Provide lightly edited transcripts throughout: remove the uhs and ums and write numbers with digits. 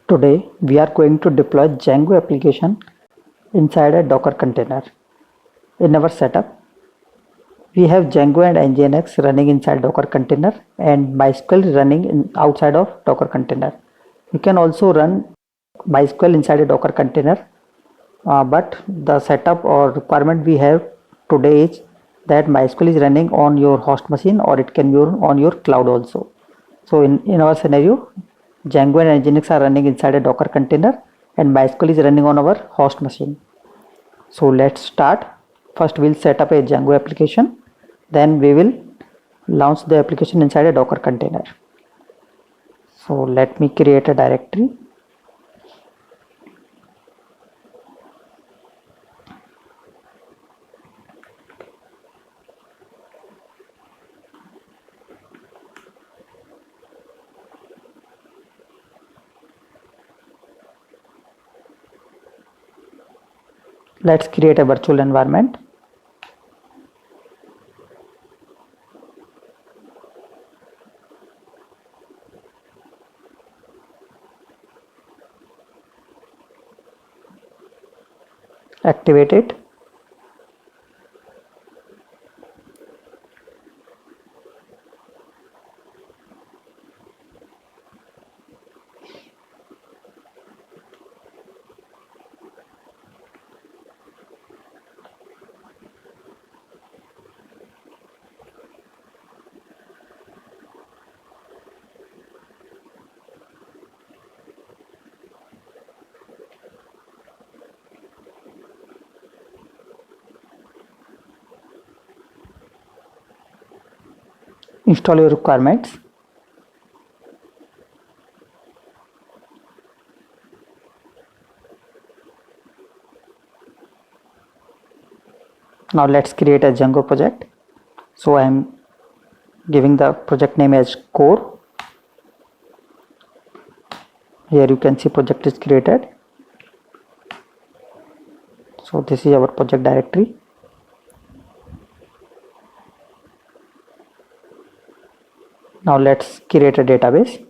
Today we are going to deploy Django application inside a Docker container. In our setup, we have Django and Nginx running inside Docker container and MySQL running outside of Docker container. You can also run MySQL inside a Docker container, but the setup or requirement we have today is that MySQL is running on your host machine, or it can be on your cloud also. So in our scenario, Django and Nginx are running inside a Docker container and MySQL is running on our host machine. So let's start. First we'll set up a Django application, then we will launch the application inside a Docker container. So let me create a directory. Let's create a virtual environment. Activate it. Install your requirements. Now let's create a Django project. So I am giving the project name as core. Here you can see project is created. So this is our project directory. Now let's create a database.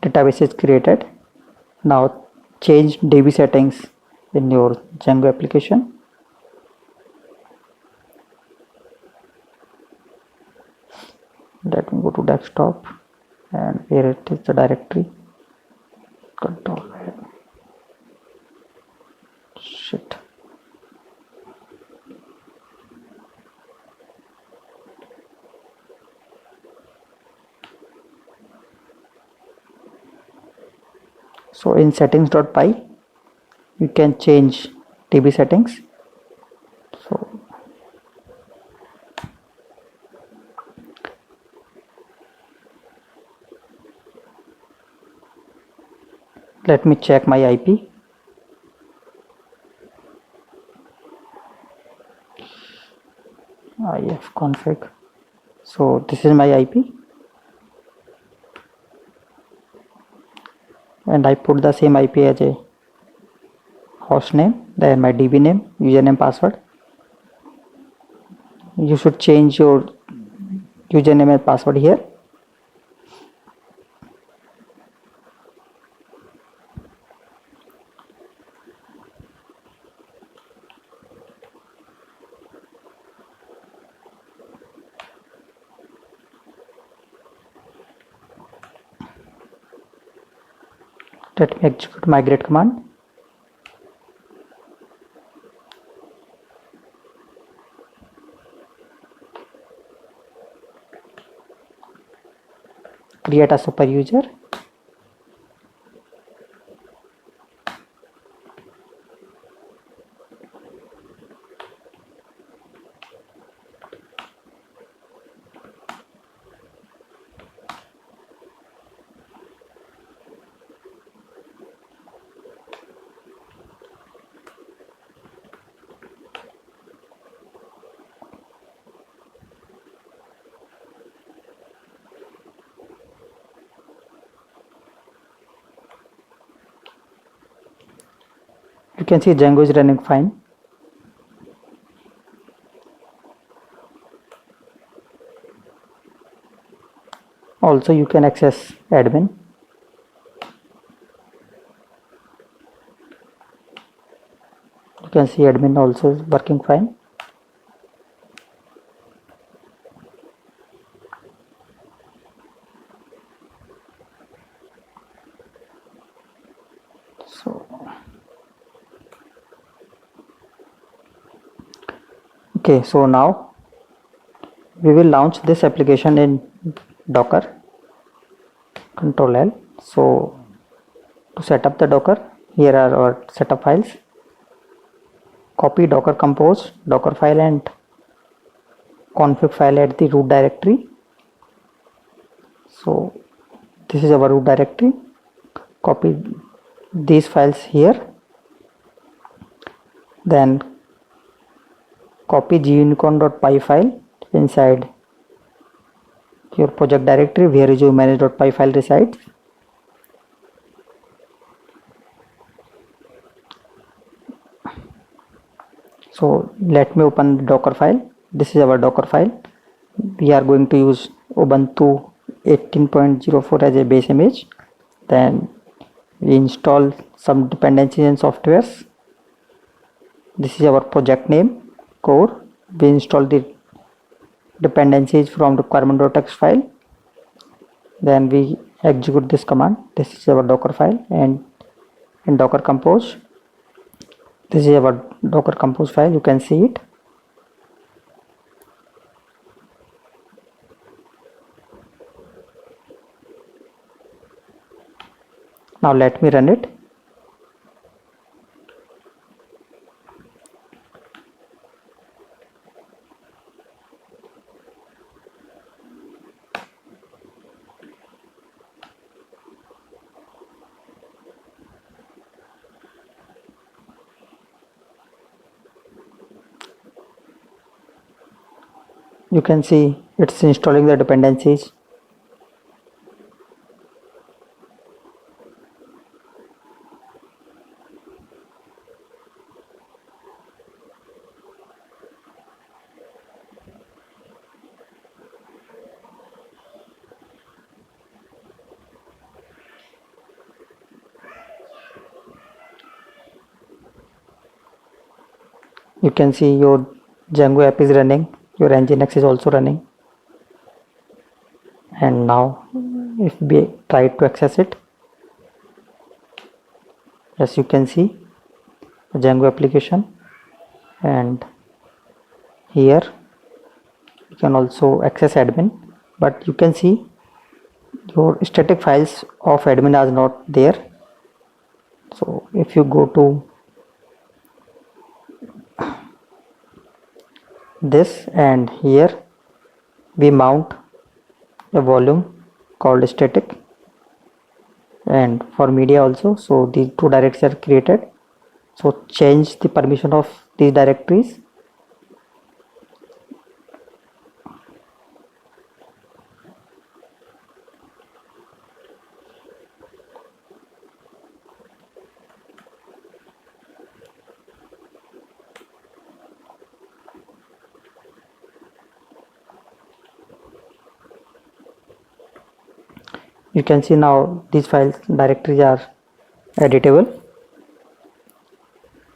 Database is created. Now change DB settings in your Django application. Let me go to desktop, and here it is, the directory. Control shit. So in settings.py you can change DB settings. So let me check my IP. ifconfig. So this is my IP, and I put the same IP as a host name, then my DB name, username, password. You should change your username and password here. Let me execute migrate command. Create a super user. can see Django is running fine. Also you can access admin. You can see admin also is working fine. So okay, so now we will launch this application in Docker. Control L. So to set up the Docker, here are our setup files. Copy Docker compose, Dockerfile and config file at the root directory. So this is our root directory. Copy these files here. Then copy gunicorn.py file inside your project directory where your manage.py file resides. So let me open the Docker file. This is our Docker file. We are going to use Ubuntu 18.04 as a base image. Then we install some dependencies and softwares. This is our project name, core. We install the dependencies from requirement.txt file. Then we execute this command. This is our Docker file, and in Docker compose, this is our Docker compose file. You can see it. Now let me run it. You can see it's installing the dependencies. You can see your Django app is running, your Nginx is also running. And now if we try to access it, as you can see the Django application, and here you can also access admin, but you can see your static files of admin are not there. So if you go to this, and here we mount a volume called static, and for media also. So these two directories are created. So change the permission of these directories. You can see now these files directories are editable.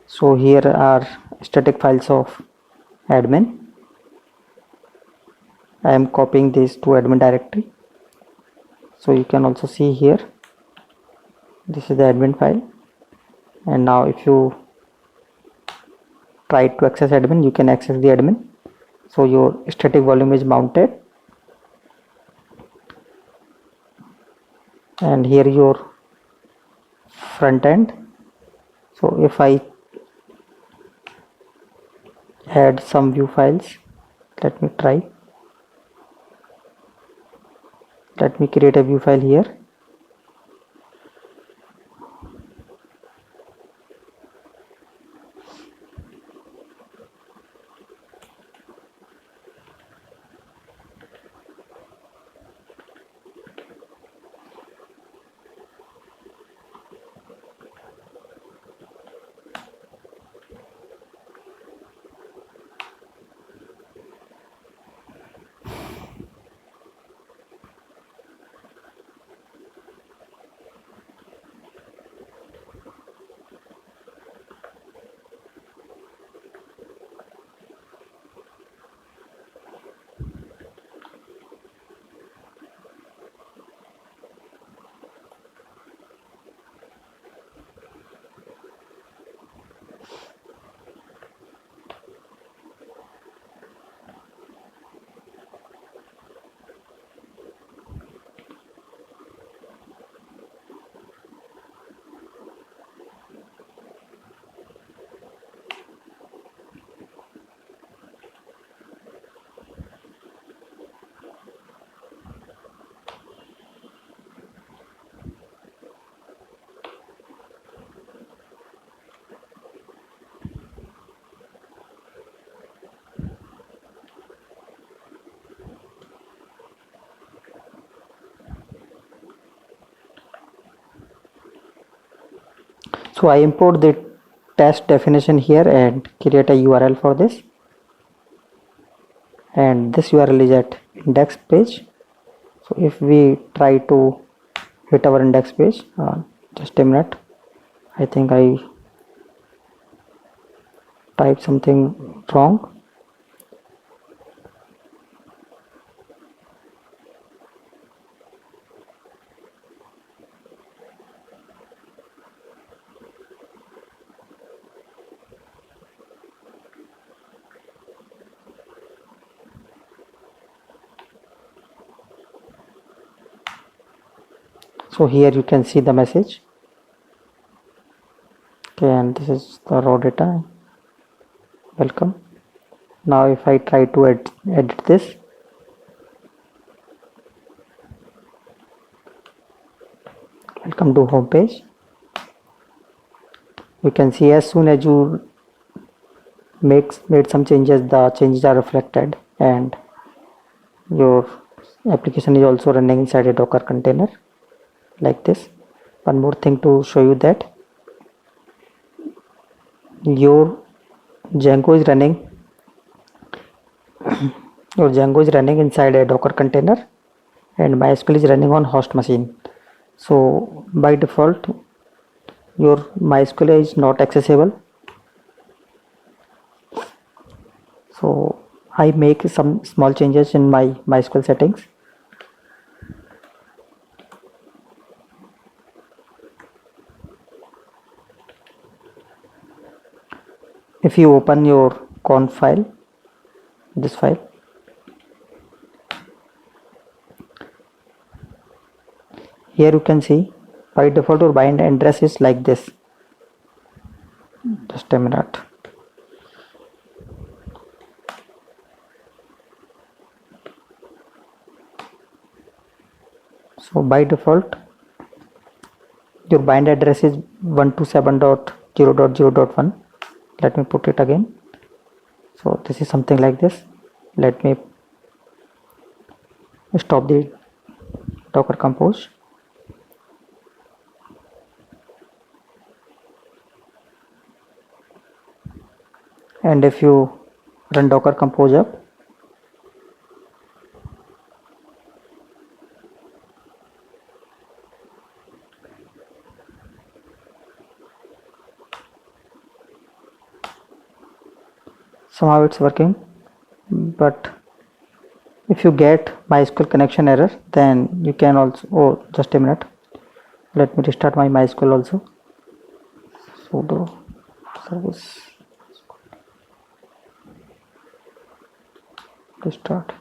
So here are static files of admin. I am copying these to admin directory. So you can also see here, this is the admin file. And now if you try to access admin, you can access the admin. So your static volume is mounted, and here your front end. So if I add some view files, let me try. Let me create a view file here. So I import the test definition here and create a URL for this, and this URL is at index page. So if we try to hit our index page, just a minute, I think I typed something wrong. So here you can see the message. Okay, and this is the raw data. Welcome. Now if I try to edit this, welcome to home page. You can see as soon as you made some changes, the changes are reflected, and your application is also running inside a Docker container like this. One more thing to show you, that your Django is running inside a Docker container, and MySQL is running on host machine. So by default your MySQL is not accessible. So I make some small changes in my MySQL settings. If you open your conf file, this file, here you can see by default your bind address is like this. Just a minute. So by default your bind address is 127.0.0.1. Let me put it again. So this is something like this. Let me stop the Docker Compose. And if you run Docker Compose up, somehow it's working, but if you get MySQL connection error, then you can also, just a minute, let me restart my MySQL also. Sudo service restart.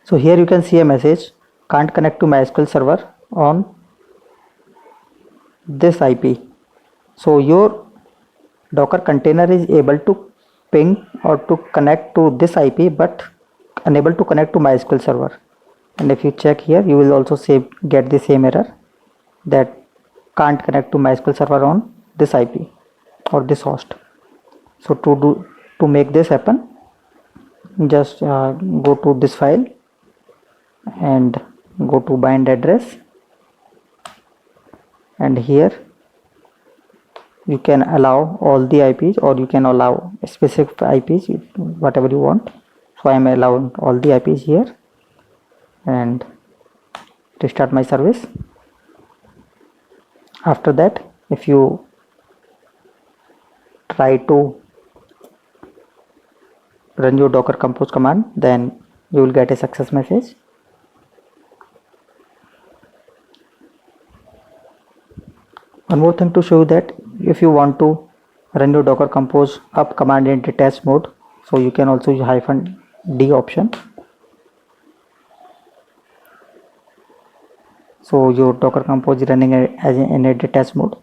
So here you can see a message, can't connect to MySQL server on this IP. So your Docker container is able to ping or to connect to this IP, but unable to connect to MySQL server. And if you check here, you will also get the same error, that can't connect to MySQL server on this IP or this host. So to make this happen, just go to this file and go to bind address, and here you can allow all the IPs, or you can allow specific IPs, whatever you want. So I am allowing all the IPs here, and restart my service. After that, if you try to run your Docker Compose command, then you will get a success message. One more thing to show you, that if you want to run your Docker Compose up command in detached mode, so you can also use -d option. So your Docker Compose is running in a detached mode.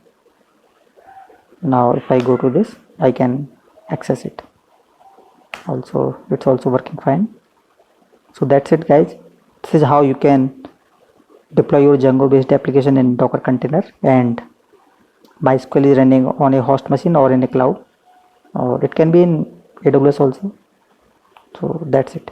Now if I go to this, I can access it. Also, it's also working fine. So that's it, guys. This is how you can deploy your Django based application in Docker container, and MySQL is running on a host machine or in a cloud, or it can be in AWS also. So that's it.